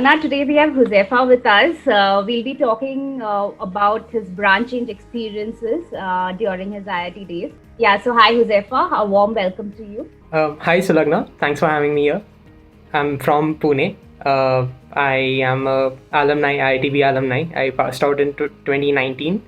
Sulagna. Today we have Huzefa with us. We'll be talking about his branch change experiences during his IIT days. Yeah, so hi Huzefa, a warm welcome to you. Hi Sulagna, thanks for having me here. I'm from Pune. I am a alumni, IITB alumni. I passed out in 2019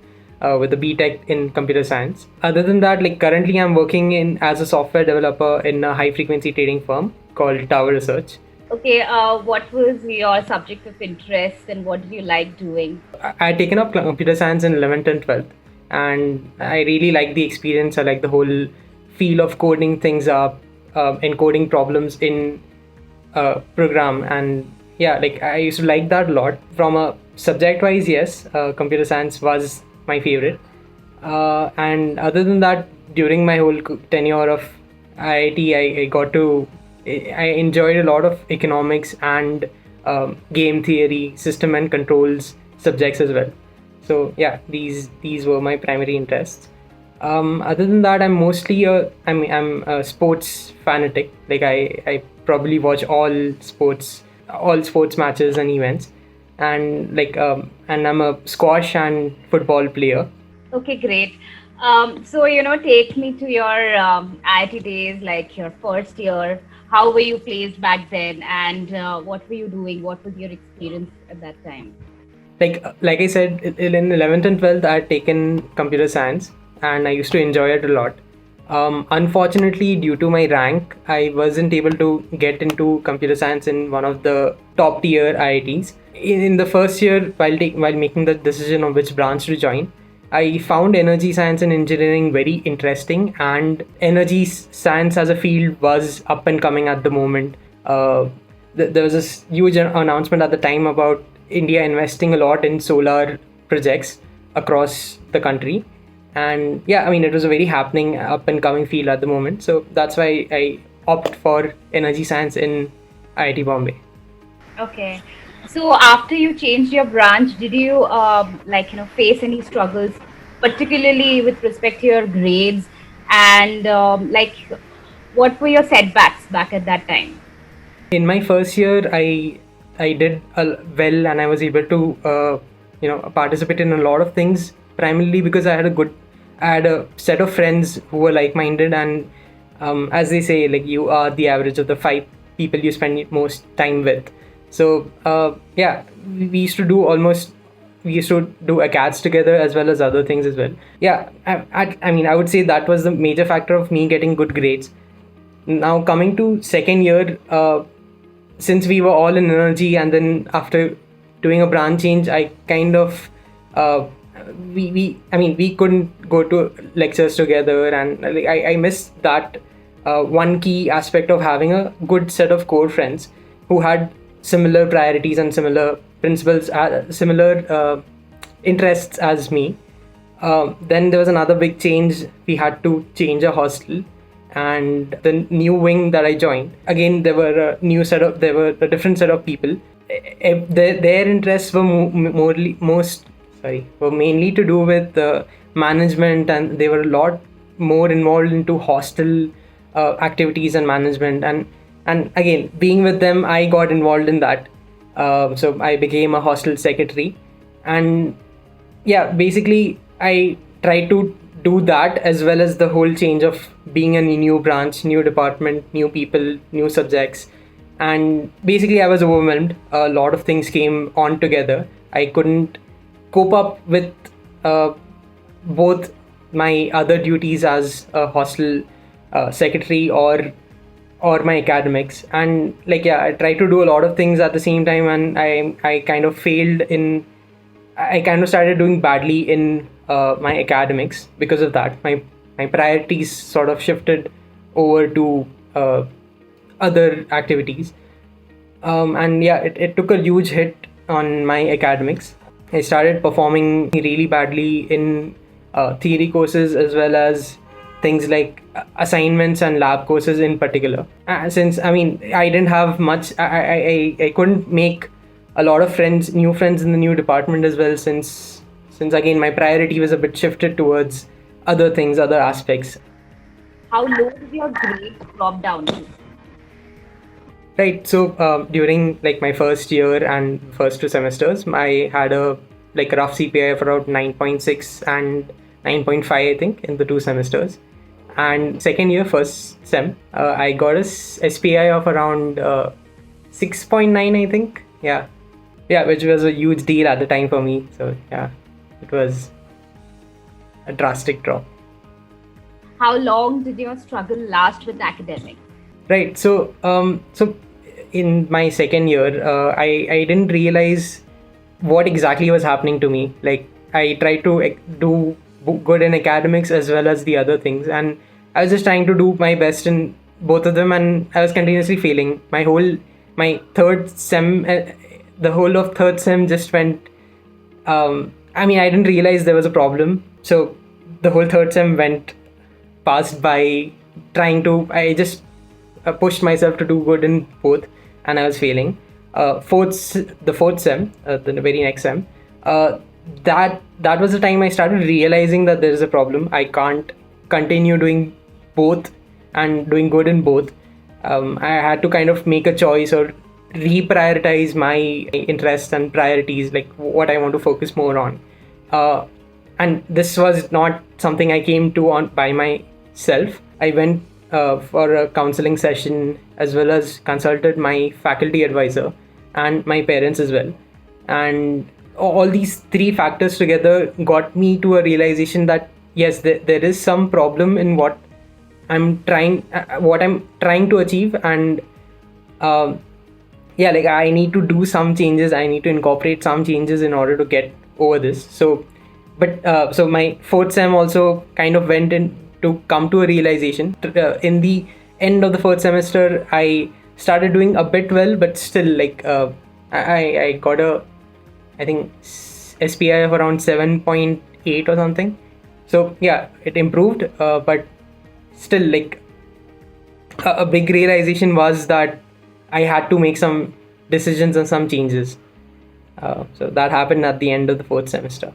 with a BTech in computer science. Other than that, like currently I'm working in as a software developer in a high frequency trading firm called Tower Research. Okay, what was your subject of interest and what did you like doing? I had taken up computer science in 11th and 12th, and I really like the experience. I like the whole feel of coding things up, encoding problems in program, and yeah, like I used to like that a lot. From a subject wise, yes, computer science was my favorite. And other than that, during my whole tenure of IIT, I got to I enjoyed a lot of economics and game theory, system and controls subjects as well. So yeah, these were my primary interests. Other than that, I'm a sports fanatic. Like I probably watch all sports matches and events, and I'm a squash and football player. Okay, great. So, take me to your IIT days, like your first year. How were you placed back then, and what were you doing? What was your experience at that time? Like I said, in 11th and 12th I had taken computer science, and I used to enjoy it a lot. Unfortunately, due to my rank, I wasn't able to get into computer science in one of the top tier IITs. In the first year, while making the decision on which branch to join, I found energy science and engineering very interesting, and energy science as a field was up and coming at the moment. There was this huge announcement at the time about India investing a lot in solar projects across the country. And yeah, I mean, it was a very happening, up and coming field at the moment. So that's why I opt for energy science in IIT Bombay. Okay. So after you changed your branch, did you face any struggles, particularly with respect to your grades, and what were your setbacks back at that time? In my first year, I did well, and I was able to participate in a lot of things, primarily because I had a set of friends who were like-minded, and as they say, like, you are the average of the five people you spend most time with. So yeah, we used to do acads together as well as other things as well. Yeah, I mean, I would say that was the major factor of me getting good grades. Now coming to second year, since we were all in energy, and then after doing a branch change, I kind of we couldn't go to lectures together, and like, I missed that one key aspect of having a good set of core friends who had similar priorities and similar principles, similar interests as me. Then there was another big change. We had to change a hostel, and the new wing that I joined, again there were a different set of people. Their interests were were mainly to do with management, and they were a lot more involved into hostel activities and management. And again, being with them, I got involved in that. So I became a hostel secretary, and yeah, basically I tried to do that, as well as the whole change of being in a new branch, new department, new people, new subjects. And basically I was overwhelmed. A lot of things came on together. I couldn't cope up with both my other duties as a hostel secretary, or my academics. And like, yeah, I tried to do a lot of things at the same time, and I kind of failed in I kind of started doing badly in my academics. Because of that, my priorities sort of shifted over to other activities. And yeah, it took a huge hit on my academics. I started performing really badly in theory courses, as well as things like assignments and lab courses in particular. Since I mean, I didn't have much, I couldn't make a lot of new friends in the new department as well, since again my priority was a bit shifted towards other things, other aspects. How low did your grades drop down to? Right. So during like my first year and first two semesters, I had a like rough CPI of around 9.6 and 9.5, I think, in the two semesters. And second year, first sem, I got a SPI of around 6.9, I think. Yeah. Yeah, which was a huge deal at the time for me. So yeah, it was a drastic drop. How long did your struggle last with academics? Right. So in my second year, I didn't realize what exactly was happening to me. Like I tried to do good in academics as well as the other things, and I was just trying to do my best in both of them, and I was continuously failing. My third sem, the whole of third sem just went. I mean, I didn't realize there was a problem, so the whole third sem went passed by trying to. I just pushed myself to do good in both, and I was failing. The fourth sem, the very next sem, that was the time I started realizing that there is a problem. I can't continue doing both and doing good in both. I had to kind of make a choice or reprioritize my interests and priorities, like what I want to focus more on. And this was not something I came to on by myself. I went for a counseling session as well as consulted my faculty advisor and my parents as well. And all these three factors together got me to a realization that yes, there is some problem in what I'm trying to achieve, and um, yeah, like I need to do some changes. I need to incorporate some changes in order to get over this. So my fourth sem also kind of went in to come to a realization. In the end of the fourth semester, I started doing a bit well, but still, like I got a, I think SPI of around 7.8 or something. So yeah, it improved, but still, like a big realization was that I had to make some decisions and some changes. So that happened at the end of the fourth semester.